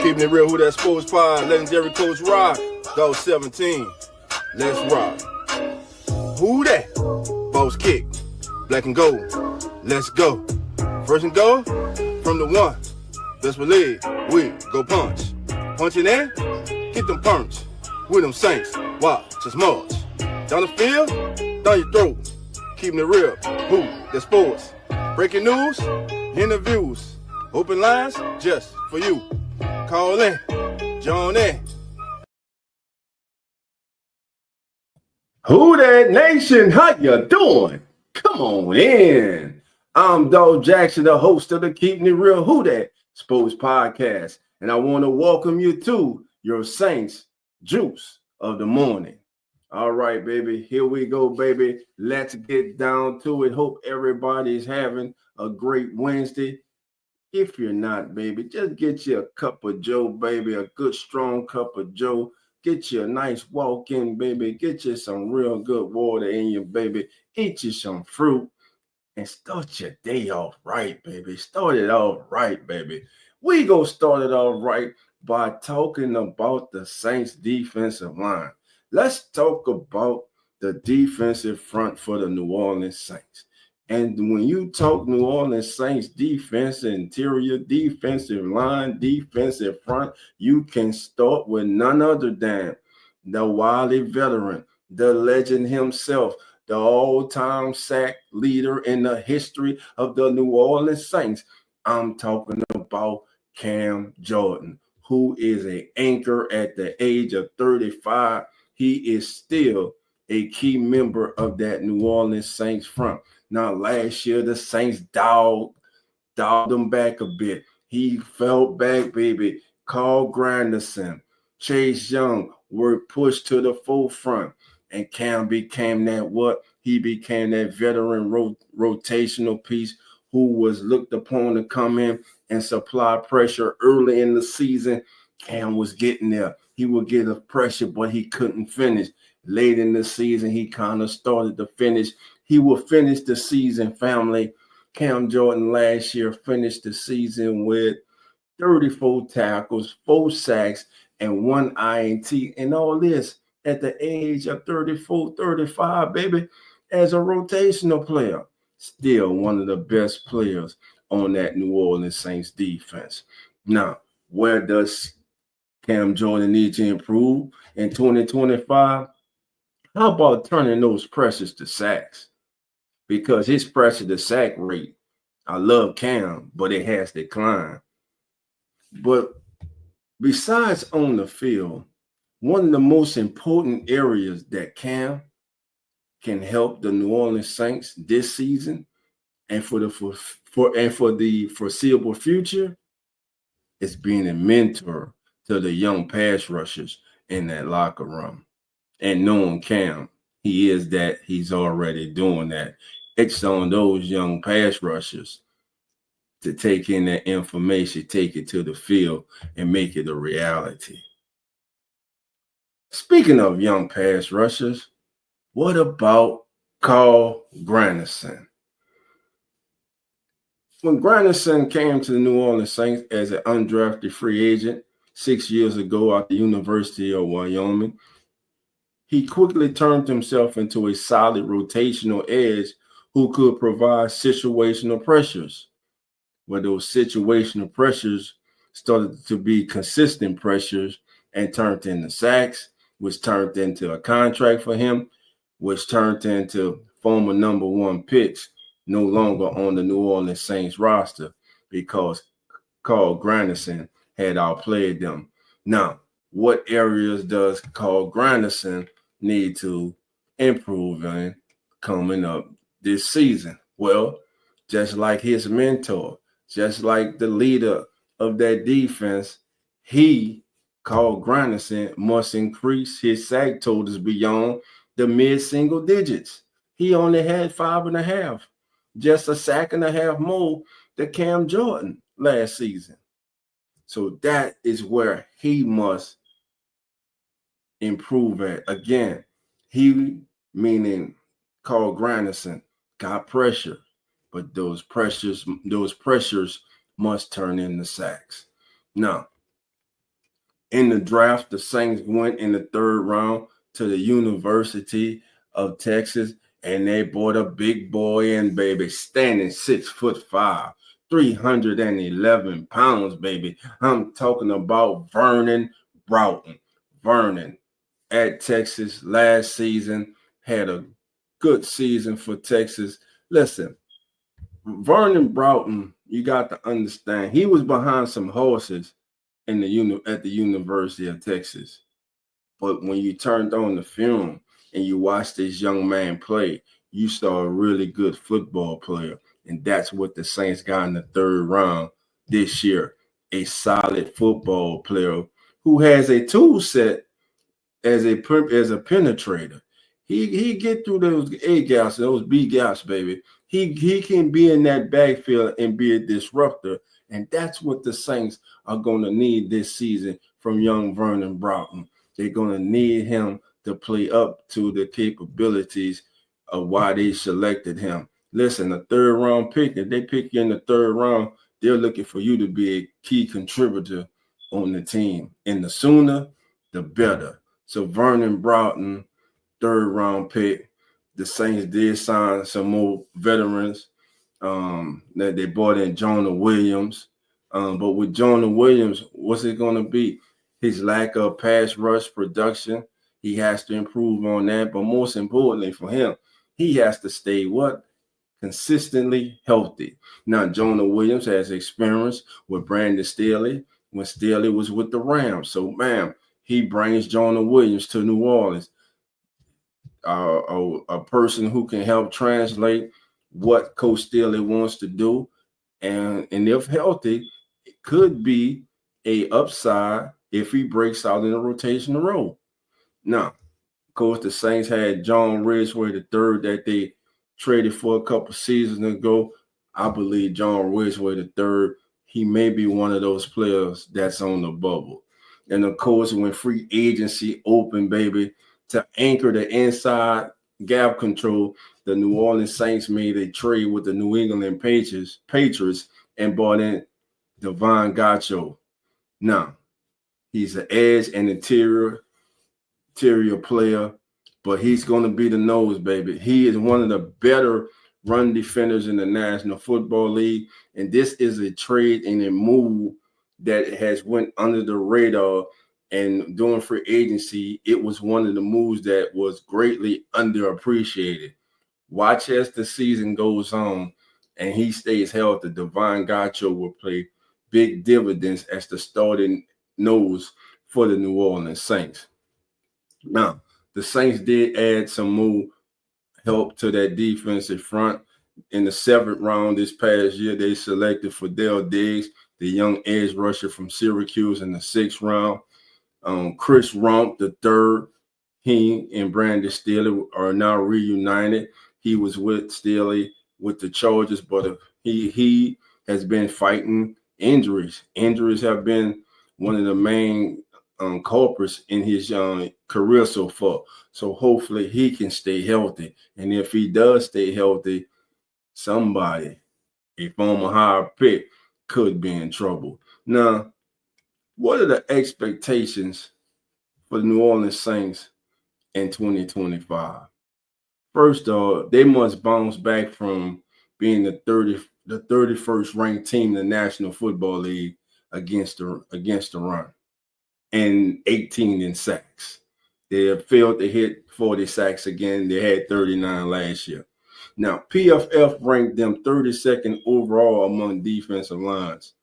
Keeping it real, who that sports pod, legendary coach Rock, go 17, let's rock. Who that? Boss kick, black and gold, let's go. First and goal, from the one, best believe, we go punch. Punching in, get them punch, with them Saints, watch us march. Down the field, down your throat, keeping it real, who that sports. Breaking news, interviews, open lines, just for you. Call in, join in. Who that nation? How you doing? Come on in. I'm Dog Jackson, the host of the Keeping It Real Who Dat Sports Podcast, and I want to welcome you to your Saints Juice of the Morning. All right, baby, here we go, baby. Let's get down to it. Hope everybody's having a great Wednesday. If you're not, baby, just get you a cup of Joe, baby, a good strong cup of Joe. Get you a nice walk in, baby. Get you some real good water in you, baby. Eat you some fruit and start your day off right, baby. Start it off right, baby. We go start it off right by talking about the Saints defensive line. Let's talk about the defensive front for the New Orleans Saints. And when you talk New Orleans Saints defense, interior defensive line, defensive front, you can start with none other than the wily veteran, the legend himself, the all-time sack leader in the history of the New Orleans Saints. I'm talking about Cam Jordan, who is an anchor at the age of 35. He is still a key member of that New Orleans Saints front. Now, last year, the Saints dialed them back a bit. He fell back, baby. Carl Granderson, Chase Young were pushed to the forefront. And Cam became he became that veteran rotational piece who was looked upon to come in and supply pressure early in the season. Cam was getting there. He would get a pressure, but he couldn't finish. Late in the season, he kind of started to finish. He will finish the season, family. Cam Jordan last year finished the season with 34 tackles, 4 sacks, and 1 INT. And all this at the age of 34, 35, baby, as a rotational player. Still one of the best players on that New Orleans Saints defense. Now, where does Cam Jordan need to improve in 2025? How about turning those pressures to sacks? Because his pressure to sack rate, I love Cam, but it has declined. But besides on the field, one of the most important areas that Cam can help the New Orleans Saints this season and for the foreseeable future is being a mentor to the young pass rushers in that locker room. And knowing Cam, he is that. He's already doing that. It's on those young pass rushers to take in that information, take it to the field, and make it a reality. Speaking of young pass rushers, what about Carl Granderson? When Granderson came to the New Orleans Saints as an undrafted free agent 6 years ago at the University of Wyoming, he quickly turned himself into a solid rotational edge who could provide situational pressures. Where those situational pressures started to be consistent pressures and turned into sacks, which turned into a contract for him, which turned into former number 1 picks no longer on the New Orleans Saints roster because Carl Granderson had outplayed them. Now, what areas does Carl Granderson need to improve in coming up this season? Well, just like his mentor, just like the leader of that defense, Carl Granderson, must increase his sack totals beyond the mid-single digits. He only had 5.5, just a sack and a half more than Cam Jordan last season. So that is where he must improve at. Again, he, meaning Carl Granderson, got pressure, but those pressures must turn into sacks. Now, In the draft, the Saints went in the 3rd round to the University of Texas, and they brought a big boy in, baby, standing 6'5", 311 pounds, baby. I'm talking about Vernon Broughton. Vernon at Texas last season had a good season for Texas. Listen, Vernon Broughton, you got to understand, he was behind some horses at the University of Texas. But when you turned on the film and you watched this young man play, you saw a really good football player. And that's what the Saints got in the 3rd round this year. A solid football player who has a tool set as a penetrator. He get through those A gaps, those B gaps, baby. He can be in that backfield and be a disruptor. And that's what the Saints are going to need this season from young Vernon Broughton. They're going to need him to play up to the capabilities of why they selected him. Listen, a 3rd round pick, if they pick you in the 3rd round, they're looking for you to be a key contributor on the team. And the sooner, the better. So Vernon Broughton, 3rd round pick. The Saints did sign some more veterans. That they brought in Jonah Williams. But with Jonah Williams, what's it going to be? His lack of pass rush production. He has to improve on that. But most importantly for him, he has to stay what? Consistently healthy. Now, Jonah Williams has experience with Brandon Staley when Staley was with the Rams. So, he brings Jonah Williams to New Orleans. A person who can help translate what Coach Staley wants to do. And if healthy, it could be a upside if he breaks out in a rotational role. Now, of course, the Saints had John Ridgeway III that they traded for a couple seasons ago. I believe John Ridgeway III, he may be one of those players that's on the bubble. And of course, when free agency opened, baby, to anchor the inside gap control, the New Orleans Saints made a trade with the New England Patriots and brought in Davon Godchaux. Now, he's an edge and interior player, but he's going to be the nose, baby. He is one of the better run defenders in the National Football League, and this is a trade and a move that has went under the radar. And during free agency, it was one of the moves that was greatly underappreciated. Watch as the season goes on and he stays healthy. Davon Godchaux will play big dividends as the starting nose for the New Orleans Saints. Now, the Saints did add some more help to that defensive front. In the 7th round this past year, they selected Fidel Diggs, the young edge rusher from Syracuse, in the 6th round. Chris Rump III, he and Brandon Staley are now reunited. He was with Staley with the Chargers, but he has been fighting injuries. Injuries have been one of the main culprits in his career so far. So hopefully he can stay healthy. And if he does stay healthy, somebody, a former higher pick, could be in trouble. Now, what are the expectations for the New Orleans Saints in 2025? First, they must bounce back from being the 31st ranked team in the National Football League against the run, and 18 in sacks. They have failed to hit 40 sacks again. They had 39 last year. Now, PFF ranked them 32nd overall among defensive lines.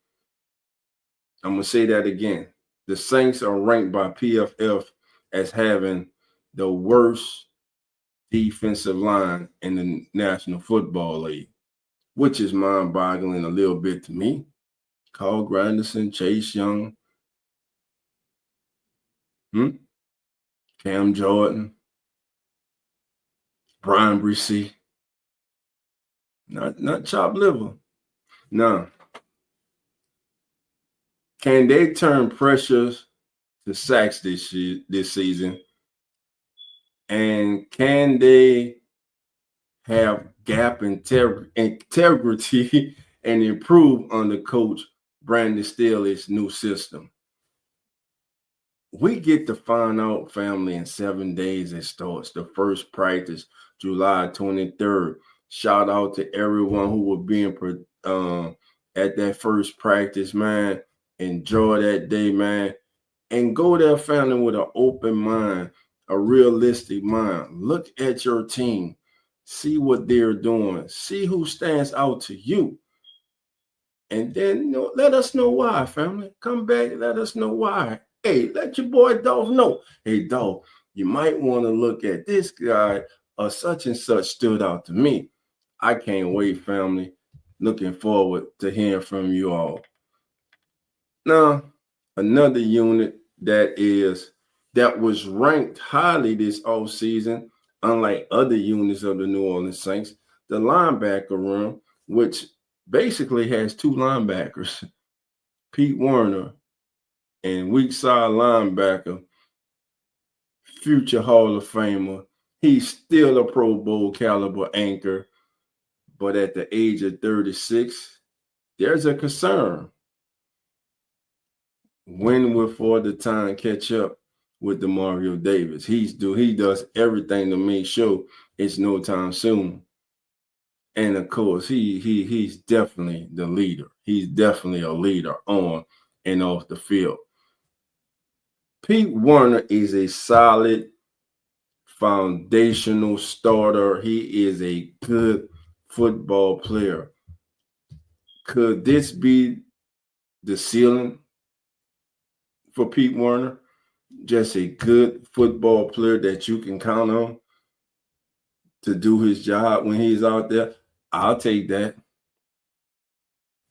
I'm going to say that again. The Saints are ranked by PFF as having the worst defensive line in the National Football League, which is mind-boggling a little bit to me. Carl Granderson, Chase Young, Cam Jordan, Brian Bresee, not chopped liver. Now, can they turn pressures to sacks this season? And can they have gap integrity and improve under Coach Brandon Staley's new system? we get to find out, family, in 7 days it starts. The first practice, July 23rd. Shout out to everyone who will be at that first practice, man. Enjoy that day, man. And go there, family, with an open mind, a realistic mind. Look at your team. See what they're doing. See who stands out to you. And then, let us know why, family. Come back, let us know why. Hey, let your boy Dolph know. Hey, Dolph, you might want to look at this guy or such and such stood out to me. I can't wait, family. Looking forward to hearing from you all. Now, another unit that was ranked highly this offseason, unlike other units of the New Orleans Saints, the linebacker room, which basically has two linebackers, Pete Werner and weak side linebacker, future Hall of Famer. He's still a Pro Bowl caliber anchor, but at the age of 36, there's a concern. When will for the time catch up with Demario Davis? He does everything to make sure it's no time soon. And of course, he's definitely the leader. He's definitely a leader on and off the field. Pete Werner is a solid foundational starter. He is a good football player. Could this be the ceiling for Pete Werner? Just a good football player that you can count on to do his job when he's out there? I'll take that.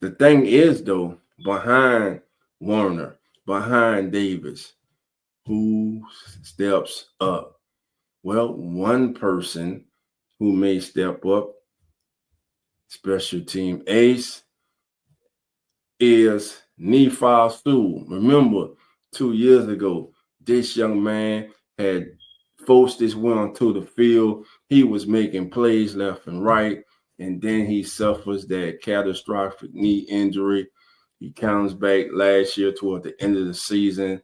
The thing is, though, behind Werner, behind Davis, who steps up? Well, one person who may step up, special team ace, is Nephi Sewell. Remember, 2 years ago, this young man had forced his way onto the field. He was making plays left and right, and then he suffers that catastrophic knee injury. He comes back last year toward the end of the season.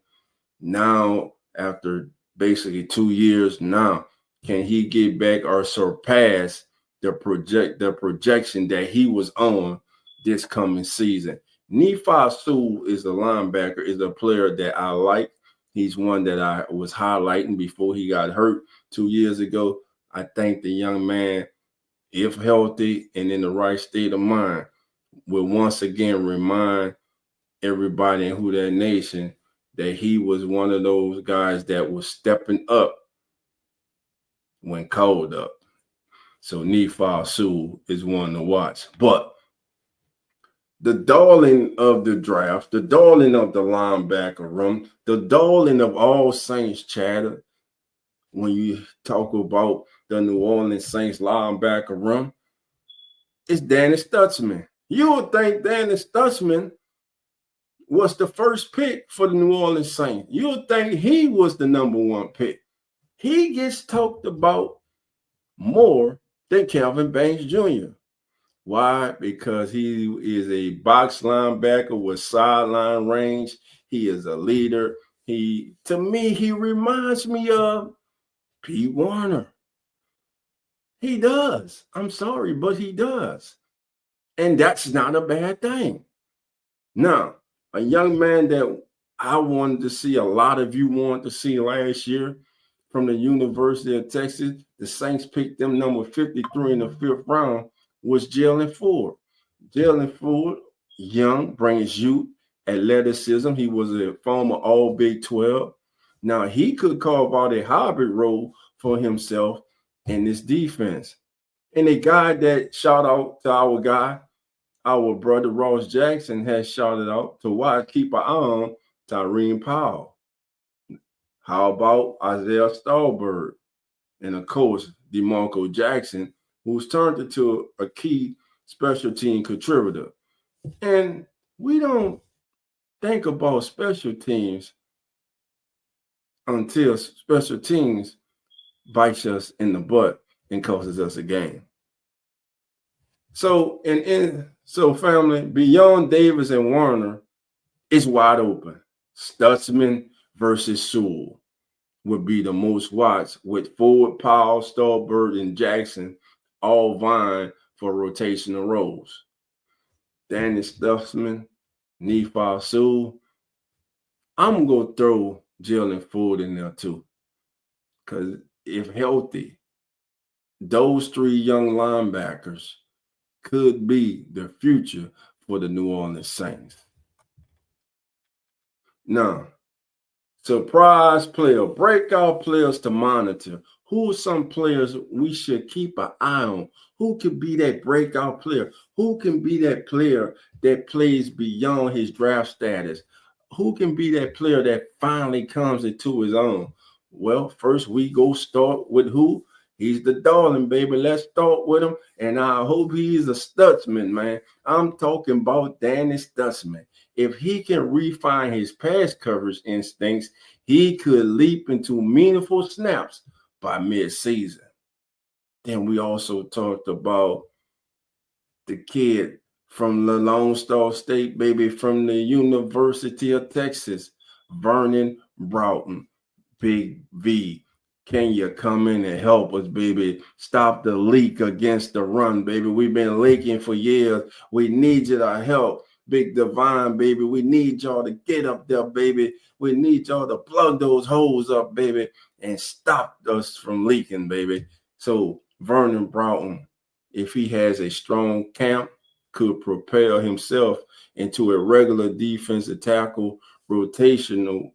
Now, after basically 2 years, now can he get back or surpass the projection that he was on this coming season? Nephi Sewell is a linebacker, is a player that I like. He's one that I was highlighting before he got hurt 2 years ago. I think the young man, if healthy and in the right state of mind, will once again remind everybody in Who Dat Nation that he was one of those guys that was stepping up when called up. So Nephi Sewell is one to watch. But the darling of the draft, the darling of the linebacker room, the darling of all Saints chatter, when you talk about the New Orleans Saints linebacker room, is Danny Stutsman. You would think Danny Stutsman was the first pick for the New Orleans Saints. You would think he was the number one pick. He gets talked about more than Kelvin Banks Jr. Why? Because he is a box linebacker with sideline range. He is a leader. To me, he reminds me of Pete Werner. He does. I'm sorry, but he does. And that's not a bad thing. Now, a young man that I wanted to see, a lot of you wanted to see last year from the University of Texas, the Saints picked them number 53 in the 5th round, was Jalen Ford. Jalen Ford, young, brings youth, athleticism. He was a former All Big 12. Now, he could carve out a hybrid role for himself in this defense. And a guy that shout out to our brother Ross Jackson has shouted out to watch, keep an eye on Tyreen Powell. How about Isaiah Stallberg? And of course, DeMarco Jackson, who's turned into a key special team contributor. And we don't think about special teams until special teams bites us in the butt and causes us a game. So, so family, beyond Davis and Werner, it's wide open. Stutsman, versus Sewell would be the most watched, with Ford, Powell, Stallbird, and Jackson all vying for rotational roles. Danny Stutzman, Nephi Sewell. I'm going to throw Jalen Ford in there too. Because if healthy, those three young linebackers could be the future for the New Orleans Saints. Now, surprise player, breakout players to monitor. Who are some players we should keep an eye on? Who can be that breakout player? Who can be that player that plays beyond his draft status? Who can be that player that finally comes into his own? Well, first we go start with who? He's the darling, baby. Let's start with him. And I hope he's a Stutzman, man. I'm talking about Danny Stutzman. If he can refine his pass coverage instincts, he could leap into meaningful snaps by mid-season. Then we also talked about the kid from the Lone Star State, baby, from the University of Texas, Vernon Broughton, Big V. Can you come in and help us, baby? Stop the leak against the run, baby. We've been leaking for years. We need you to help. Big Divine, baby. We need y'all to get up there, baby. We need y'all to plug those holes up, baby, and stop us from leaking, baby. So Vernon Broughton, if he has a strong camp, could propel himself into a regular defensive tackle rotational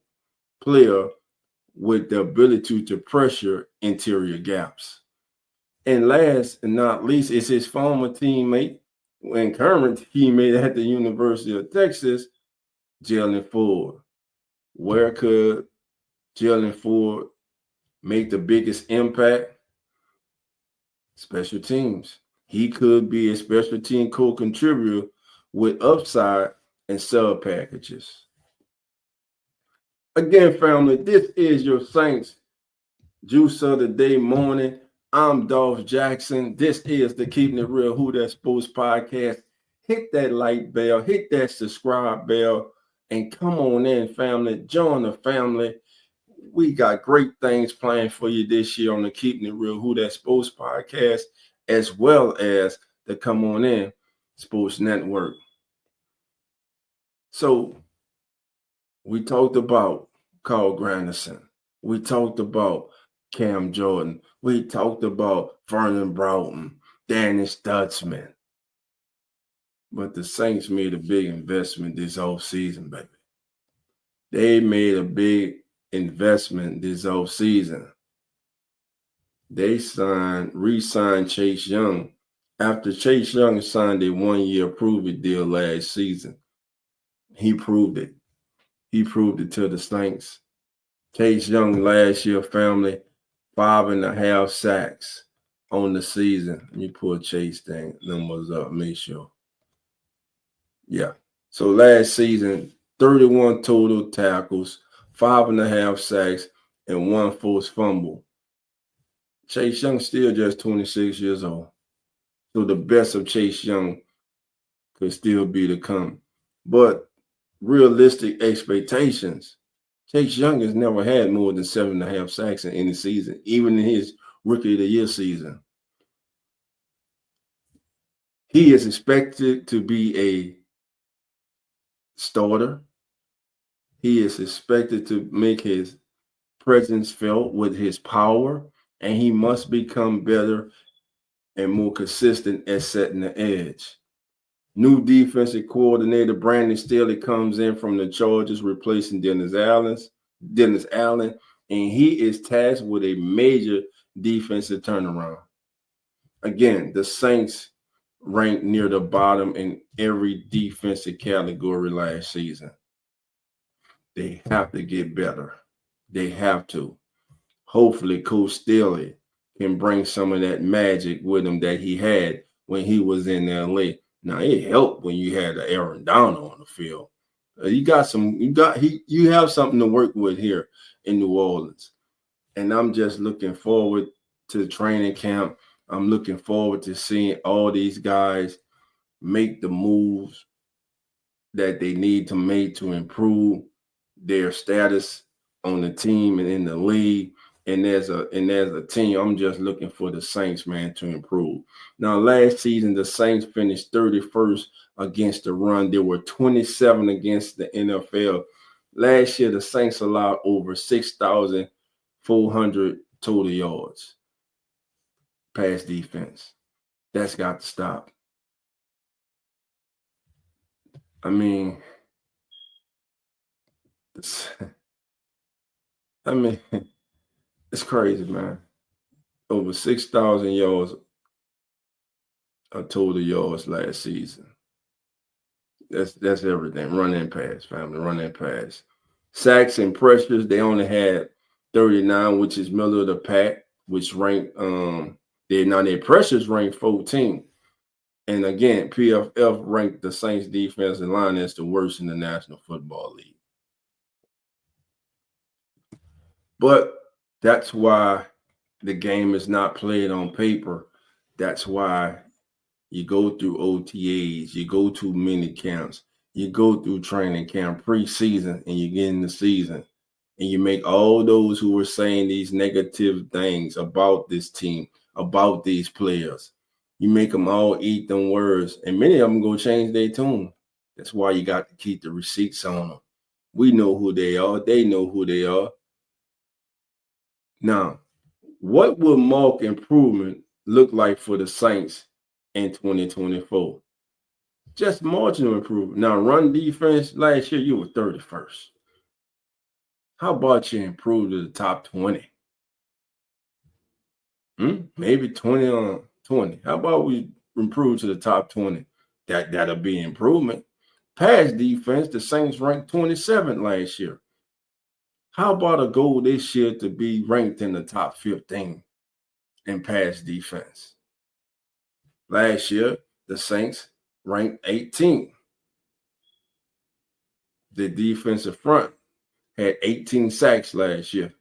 player with the ability to pressure interior gaps. And last and not least is his former teammate and current teammate at the University of Texas, Jalen Ford. Where could Jalen Ford make the biggest impact? Special teams. He could be a special team co-contributor with upside and sub packages. Again, family, this is your Saints Juice of the Day morning. I'm Dolph Jackson. This is the Keeping It Real Who That Sports podcast. Hit that like bell, hit that subscribe bell, and come on in, family. Join the family. We got great things planned for you this year on the Keeping It Real Who That Sports podcast, as well as the Come On In Sports Network. So we talked about Carl Granderson. We talked about Cam Jordan. We talked about Vernon Broughton, Danny Stutzman. But the Saints made a big investment this offseason, baby. They made a big investment this offseason. They re-signed Chase Young after Chase Young signed a one-year prove-it deal last season. He proved it. He proved it to the Saints. Chase Young last year, family, 5.5 sacks on the season. Let me pull Chase thing numbers up, make sure. Yeah. So last season, 31 total tackles, 5.5 sacks, and 1 forced fumble. Chase Young still just 26 years old. So the best of Chase Young could still be to come. But realistic expectations, Chase Young has never had more than 7.5 sacks in any season, even in his Rookie of the Year season. He is expected to be a starter. He is expected to make his presence felt with his power, and he must become better and more consistent at setting the edge. New defensive coordinator Brandon Staley comes in from the Chargers, replacing Dennis Allen, and he is tasked with a major defensive turnaround. Again, the Saints ranked near the bottom in every defensive category last season. They have to get better. They have to. Hopefully, Coach Staley can bring some of that magic with him that he had when he was in LA. Now, it helped when you had Aaron Donald on the field. You have something to work with here in New Orleans. And I'm just looking forward to training camp. I'm looking forward to seeing all these guys make the moves that they need to make to improve their status on the team and in the league. And as a team, I'm just looking for the Saints, man, to improve. Now, last season, the Saints finished 31st against the run. There were 27 against the NFL. Last year, the Saints allowed over 6,400 total yards. Pass defense. That's got to stop. I mean, it's crazy, man. Over 6,000 yards of total yards last season. That's everything. Run and pass, family. Run and pass. Sacks and pressures, they only had 39, which is middle of the pack, which ranked their pressures ranked 14. And again, PFF ranked the Saints defensive line as the worst in the National Football League. But that's why the game is not played on paper. That's why you go through OTAs, you go to mini camps, you go through training camp, preseason, and you get in the season. And you make all those who were saying these negative things about this team, about these players, you make them all eat them words. And many of them go change their tune. That's why you got to keep the receipts on them. We know who they are. They know who they are. Now, what will mark improvement look like for the Saints in 2024? Just marginal improvement. Now, run defense, last year you were 31st. How about you improve to the top 20? Maybe 20 on 20. How about we improve to the top 20? That'll be improvement. Pass defense, the Saints ranked 27th last year. How about a goal this year to be ranked in the top 15 in pass defense? Last year, the Saints ranked 18th. The defensive front had 18 sacks last year.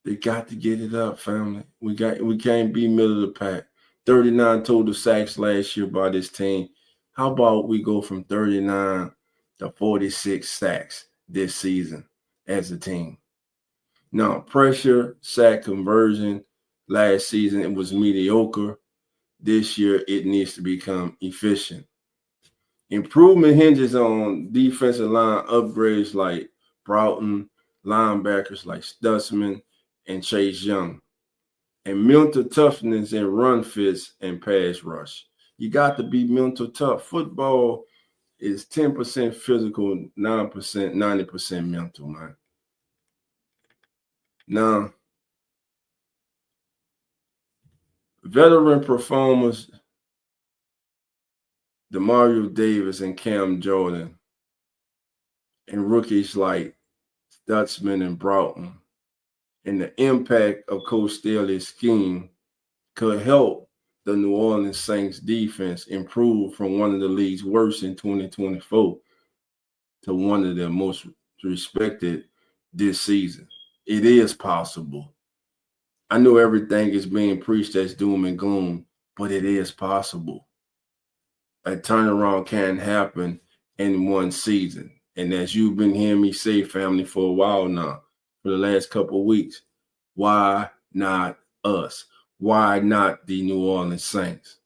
They got to get it up, family. We can't be middle of the pack. 39 total sacks last year by this team. How about we go from 39 to 46 sacks this season as a team? Now, pressure, sack conversion, last season it was mediocre. This year it needs to become efficient. Improvement hinges on defensive line upgrades like Broughton, linebackers like Stutzman and Chase Young, and mental toughness and run fits and pass rush. You got to be mental tough. Football is 10% physical, 90% mental, man. Now, veteran performers, Demario Davis and Cam Jordan, and rookies like Stutzman and Broughton, and the impact of Coach Staley's scheme could help the New Orleans Saints defense improve from one of the league's worst in 2024 to one of the most respected this season. It is possible. I know everything is being preached as doom and gloom, but it is possible. A turnaround can happen in one season. And as you've been hearing me say, family, for a while now, for the last couple of weeks, why not us? Why not the New Orleans Saints?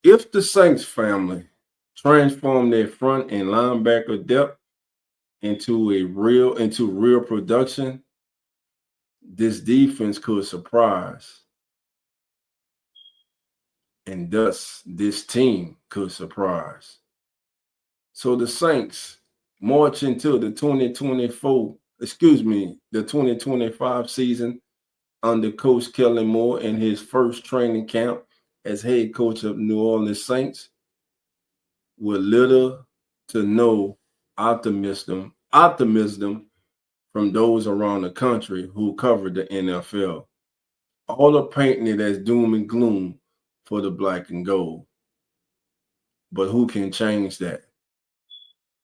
If the Saints, family, transform their front and linebacker depth into real production, this defense could surprise. And thus, this team could surprise. So the Saints march into the 2025 season under Coach Kellen Moore in his first training camp as head coach of New Orleans Saints with little to no optimism from those around the country who covered the NFL. All are painting it as doom and gloom for the black and gold. But who can change that?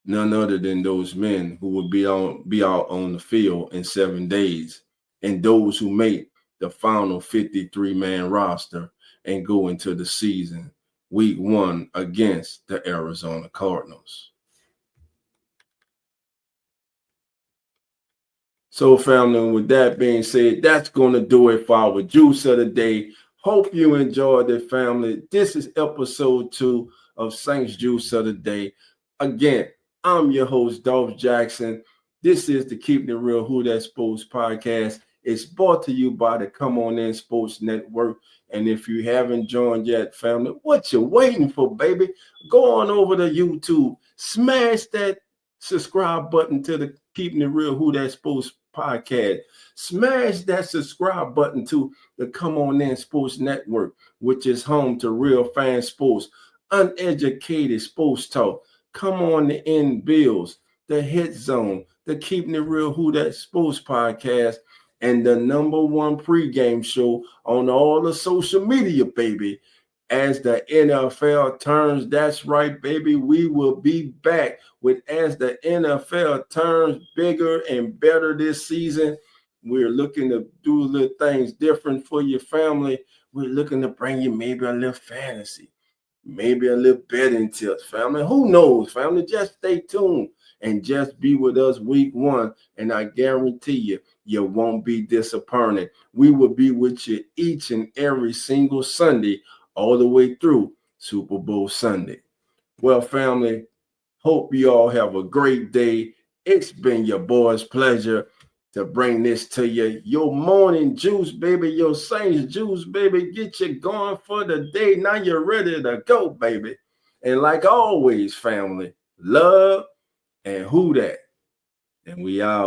None other than those men who will be out on the field in 7 days, and those who make the final 53-man roster and go into the season week 1 against the Arizona Cardinals. So, family, with that being said, that's going to do it for our juice of the day. Hope you enjoyed it, family. This is episode 2 of Saints Juice of the Day. Again, I'm your host, Dolph Jackson. This is the Keeping It Real Who That Sports podcast. It's brought to you by the Come On In Sports Network. And if you haven't joined yet, family, what you waiting for, baby? Go on over to YouTube. Smash that subscribe button to the Keeping It Real Who That Sports podcast. Smash that subscribe button to the Come On In Sports Network, which is home to real fan sports, uneducated sports talk. Come On In Bills, the Hit Zone, the Keeping It Real Who That Sports podcast, and the #1 pregame show on all the social media, baby. As the NFL turns, that's right, baby, we will be back with as the NFL turns bigger and better this season. We're looking to do little things different for your family. We're looking to bring you maybe a little fantasy, maybe a little betting tips, family. Who knows, family? Just stay tuned and just be with us week 1, and I guarantee you won't be disappointed. We will be with you each and every single Sunday, all the way through Super Bowl Sunday. Well, family, hope you all have a great day. It's been your boy's pleasure to bring this to you. Your morning juice, baby, your Saints juice, baby. Get you going for the day. Now you're ready to go, baby. And like always, family, love and who that. And we out.